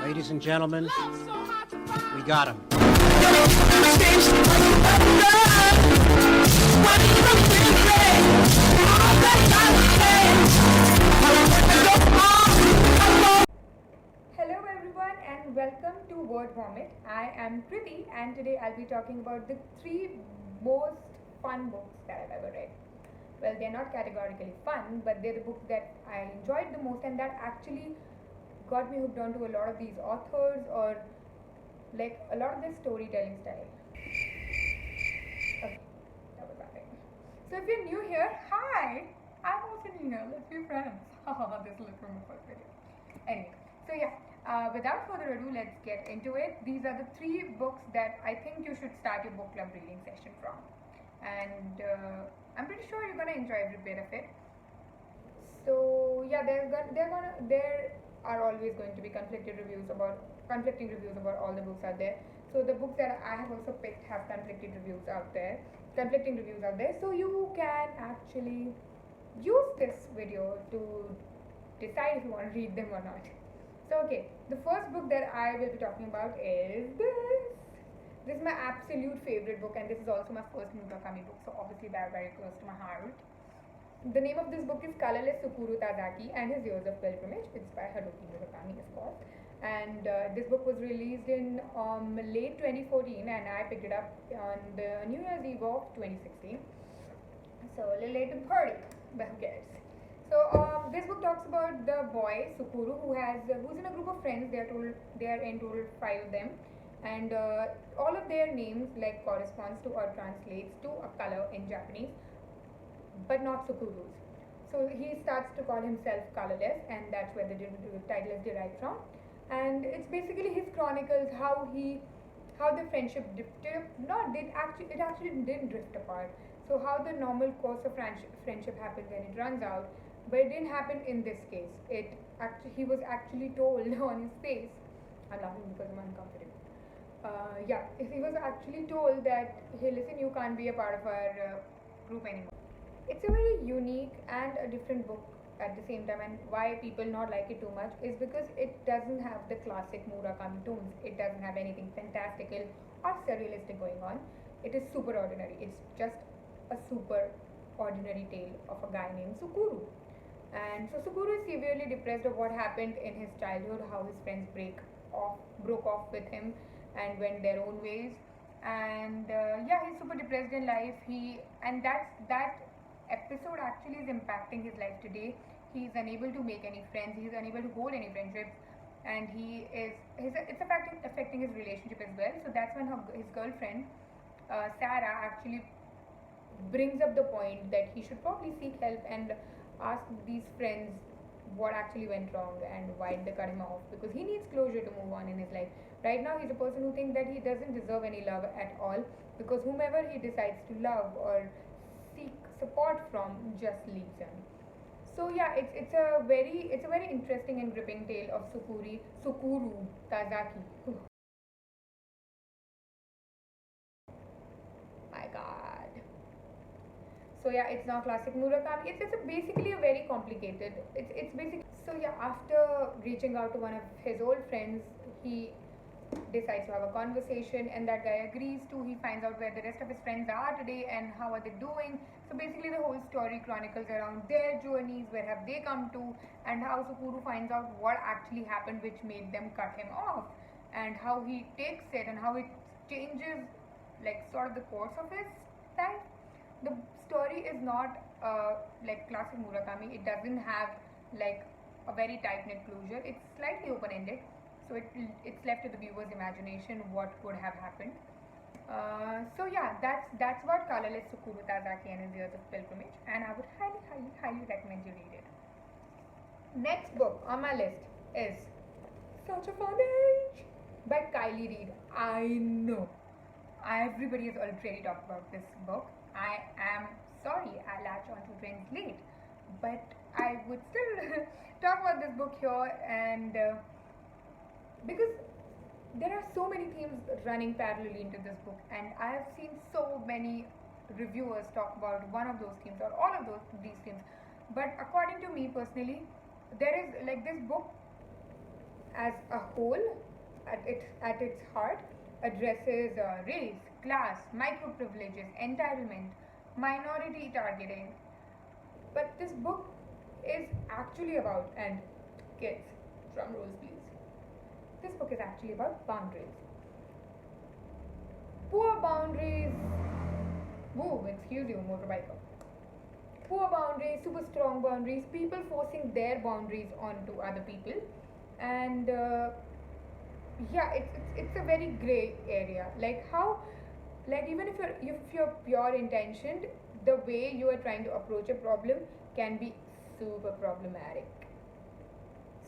Ladies and gentlemen, we got him. Hello everyone and welcome to Word Vomit. I am Kriti and today I'll be talking about the three most fun books that I've ever read. Well, they're not categorically fun, but they're the books that I enjoyed the most and that actually got me hooked onto a lot of these authors or like a lot of their storytelling style. Okay, that was that. So if you're new here, hi! I'm also new here. Let's be friends. This will look from my first video. Anyway, so without further ado, let's get into it. These are the three books that I think you should start your book club reading session from. And I'm pretty sure you're gonna enjoy every bit of it. So yeah, there are always going to be conflicting reviews about all the books out there. So the books that I have also picked have conflicting reviews out there. So you can actually use this video to decide if you want to read them or not. So okay, the first book that I will be talking about is this. This is my absolute favorite book, and this is also my first Murakami book, so obviously they're very close to my heart. The name of this book is Colorless Tsukuru Tazaki and His Years of Pilgrimage. It's by Haruki Murakami, of course. And this book was released in late 2014, and I picked it up on the New Year's Eve of 2016. So a little late to the party, but who cares? So this book talks about the boy Tsukuru who's in a group of friends. They are in total 5 of them, and all of their names like corresponds to or translates to a color in Japanese, but not Tsukuru's. So he starts to call himself Colorless, and that's where the title is derived from. And it's basically his chronicles how the friendship it actually didn't drift apart. So how the normal course of friendship happens when it runs out, but it didn't happen in this case. He was actually told on his face. I'm laughing because I'm uncomfortable. He was actually told that, hey, listen, you can't be a part of our group anymore. It's a very unique and a different book at the same time, and why people not like it too much is because it doesn't have the classic Murakami tones. It doesn't have anything fantastical or surrealistic going on. It is super ordinary. It's just a super ordinary tale of a guy named Tsukuru. And so Tsukuru is severely depressed of what happened in his childhood, how his friends broke off with him and went their own ways. And he's super depressed in life. That episode actually is impacting his life today. He's unable to make any friends. He's unable to hold any friendships, and it's affecting his relationship as well. So that's when his girlfriend Sarah actually brings up the point that he should probably seek help and ask these friends what actually went wrong and why did they cut him off, because he needs closure to move on in his life. Right now he's a person who thinks that he doesn't deserve any love at all, because whomever he decides to love or seek support from just leaves him. So yeah, it's a very interesting and gripping tale of Tsukuru Tazaki. My God. So yeah, it's not classic Murakami. Basically a very complicated. It's basically so yeah. After reaching out to one of his old friends, he decides to have a conversation, and that guy agrees to. He finds out where the rest of his friends are today and how are they doing. So basically the whole story chronicles around their journeys, where have they come to, and how Tsukuru finds out what actually happened which made them cut him off, and how he takes it and how it changes like sort of the course of his life. The story is not like classic Murakami. It doesn't have like a very tight knit closure. It's slightly open ended, so it's left to the viewer's imagination what could have happened. So yeah, that's what Colorless Tsukuru Tazaki and His Years of Pilgrimage, and I would highly recommend you read it. Next book on my list is Such a Fun Age by Kylie Reid. I know everybody has already talked about this book. I am sorry I latched onto trends late, but I would still talk about this book here, and because there are so many themes running parallelly into this book, and I have seen so many reviewers talk about one of those themes or all of these themes. But according to me personally, there is like this book as a whole, at its heart, addresses race, class, micro privileges, entitlement, minority targeting. But this book is actually about, and kids, drum rolls please. This book is actually about boundaries. Poor boundaries. Whoa, excuse you, motorbiker. Poor boundaries, super strong boundaries, people forcing their boundaries onto other people, and yeah, it's a very gray area. Like how, like even if you're pure intentioned, the way you are trying to approach a problem can be super problematic.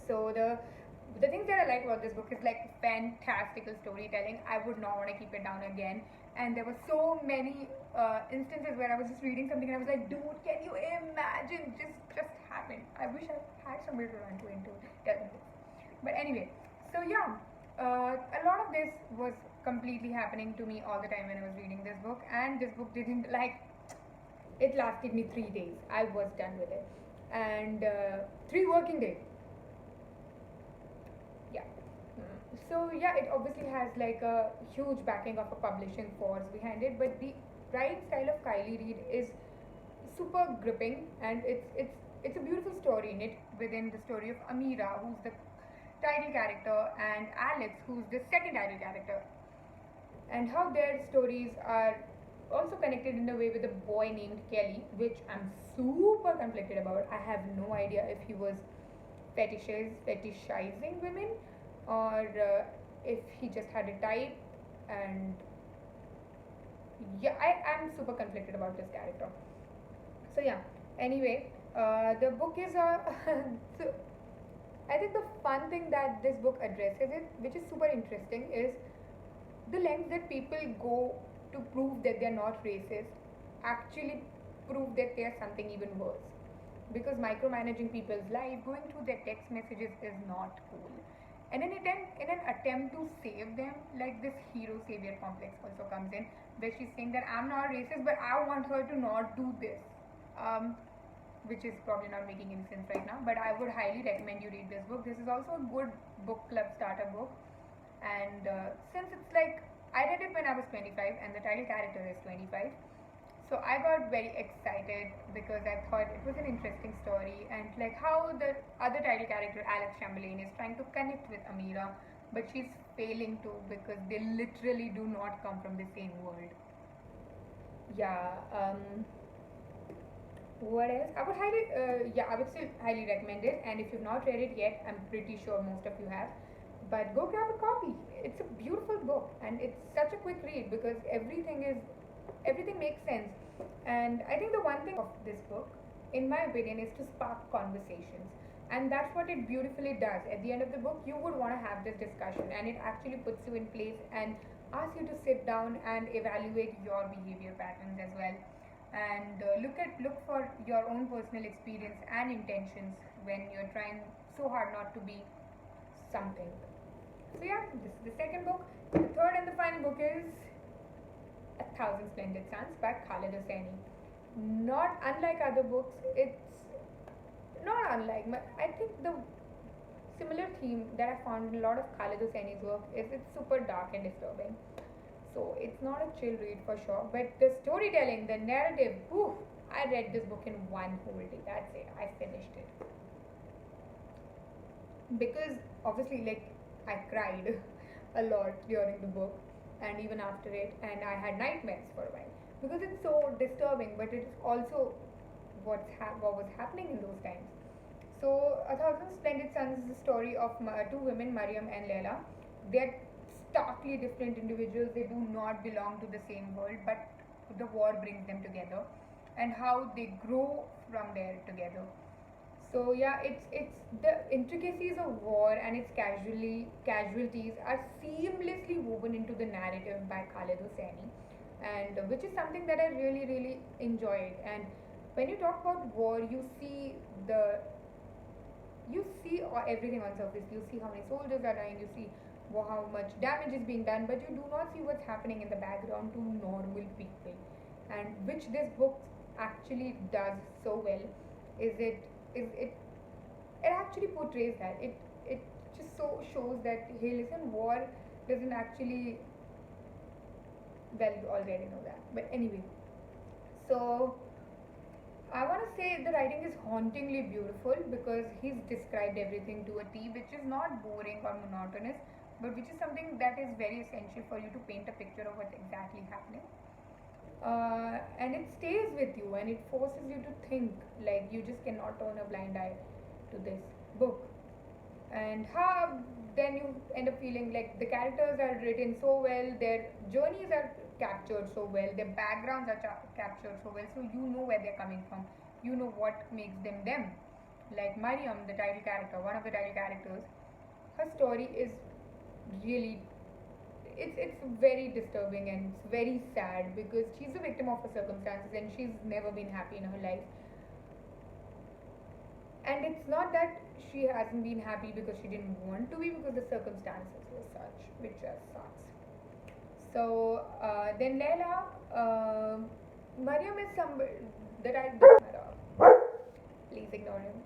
So the things that I like about this book is like fantastical storytelling. I would not want to keep it down again. And there were so many instances where I was just reading something and I was like, dude, can you imagine? Just happened. I wish I had somebody to run to into tell me this. But anyway, so yeah, a lot of this was completely happening to me all the time when I was reading this book, and this book didn't like. It lasted me 3 days. I was done with it, and 3 working days. Yeah. So yeah, it obviously has like a huge backing of a publishing force behind it, but the writing style of Kylie Reid is super gripping, and it's a beautiful story in it, within the story of Amira, who's the title character, and Alex, who's the second title character, and how their stories are also connected in a way with a boy named Kelly, which I'm super conflicted about. I have no idea if he was fetishizing women, or if he just had a type, and yeah, I am super conflicted about this character. So yeah, anyway, the book is a so I think the fun thing that this book addresses it, which is super interesting, is the lengths that people go to prove that they're not racist actually prove that they're something even worse. Because micromanaging people's life, going through their text messages is not cool. And in an attempt to save them, like this hero savior complex also comes in, where she's saying that I'm not racist, but I want her to not do this. Um, which is probably not making any sense right now, but I would highly recommend you read this book. This is also a good book club starter book, and since it's like I read it when I was 25 and the title character is 25, so I got very excited because I thought it was an interesting story, and like how the other title character Alex Chamberlain is trying to connect with Amira, but she's failing to because they literally do not come from the same world. Yeah. What else? I would still highly recommend it. And if you've not read it yet, I'm pretty sure most of you have. But go grab a copy. It's a beautiful book, and it's such a quick read because everything makes sense. And I think the one thing of this book, in my opinion, is to spark conversations. And that's what it beautifully does. At the end of the book, you would want to have this discussion, and it actually puts you in place and asks you to sit down and evaluate your behavior patterns as well, and look for your own personal experience and intentions when you're trying so hard not to be something. So yeah, this is the second book. The third and the final book is A Thousand Splendid Suns by Khaled Hosseini. Not unlike other books, it's not unlike. I think the similar theme that I found in a lot of Khaled Hosseini's work is it's super dark and disturbing. So it's not a chill read for sure, but the storytelling, the narrative, whew, I read this book in one whole day. That's it. I finished it. Because obviously, like, I cried a lot during the book and even after it, and I had nightmares for a while because it's so disturbing, but it's also what was happening in those times. So, A Thousand Splendid Suns is the story of two women, Mariam and Leila. They're starkly different individuals. They do not belong to the same world, but the war brings them together, and how they grow from there together. So yeah, it's the intricacies of war and its casualties are seamlessly woven into the narrative by Khaled Hosseini, and which is something that I really enjoyed. And when you talk about war, the you see everything on surface. You see how many soldiers are dying. You see how much damage is being done, but you do not see what's happening in the background to normal people, and which this book actually does so well. Is it is it actually portrays that it just so shows that, hey, listen, war doesn't actually, well, you already know that. But anyway, so I want to say the writing is hauntingly beautiful because he's described everything to a T, which is not boring or monotonous, but which is something that is very essential for you to paint a picture of what's exactly happening. And it stays with you and it forces you to think. Like, you just cannot turn a blind eye to this book. And how then you end up feeling like the characters are written so well, their journeys are captured so well, their backgrounds are captured so well, so you know where they're coming from, you know what makes them them. Like Mariam, the title character, one of the title characters, her story is really, it's very disturbing and it's very sad because she's a victim of her circumstances and she's never been happy in her life. And it's not that she hasn't been happy because she didn't want to be, because the circumstances were such, which just sucks. So then Layla, Mariam is somebody that I don't know. Please ignore him.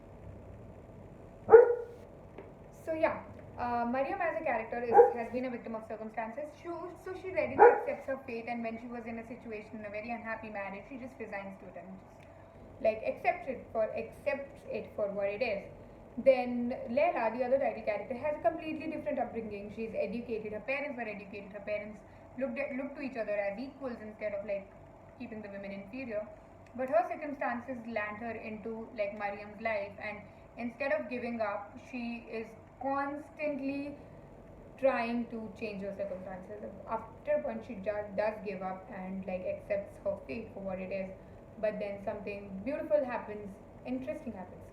So yeah, Mariam as a character has been a victim of circumstances. So she readily accepts her fate, and when she was in a situation, in a very unhappy marriage, she just resigns to it and just like accepts it for what it is. Then Layla, the other title character, has a completely different upbringing. She's educated. Her parents were educated. Her parents looked to each other as equals instead of like keeping the women inferior. But her circumstances land her into like Mariam's life, and instead of giving up, she is constantly trying to change her circumstances. After a point, she does give up and like accepts her fate for what it is. But then something beautiful happens, interesting happens,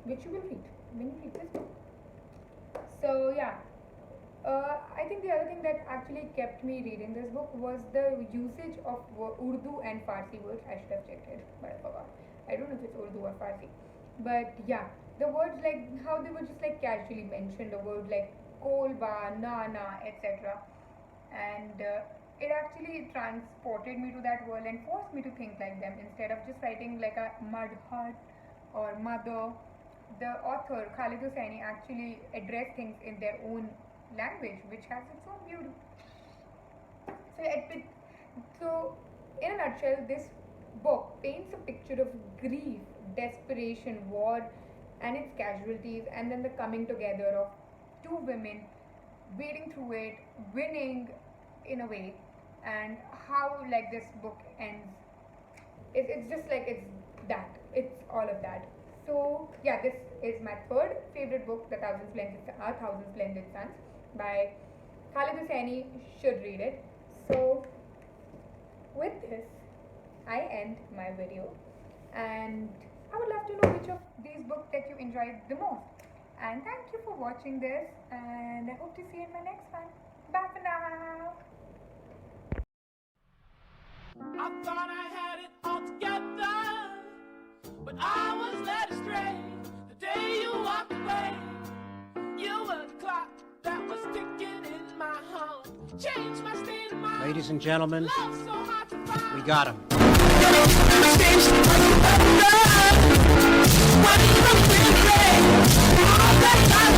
which you will read when you read this book. So yeah, I think the other thing that actually kept me reading this book was the usage of Urdu and Farsi words. I should have checked it, but I forgot. I don't know if it's Urdu or Farsi, but yeah, the words like how they were just like casually mentioned, the word like kolba, nana, etc. And it actually transported me to that world and forced me to think like them instead of just writing like a madhat or mother. The author Khalid Hosseini actually addressed things in their own language, which has its own beauty. So in a nutshell, this book paints a picture of grief, desperation, war, and its casualties, and then the coming together of two women, wading through it, winning in a way, and how like this book ends. It's just like it's all of that. So yeah, this is my third favorite book, The Thousand Splendid Suns by Khalid Hosseini. Should read it. So with this, I end my video, and I would love to know which of these books that you enjoyed the most. And thank you for watching this, and I hope to see you in my next one. Bye for now. I thought I had it all together, but I was led astray the day you walked away. You were the clock that was ticking in my heart, changed my state of mind. Ladies and gentlemen, Love so hard to find. we got him. All that I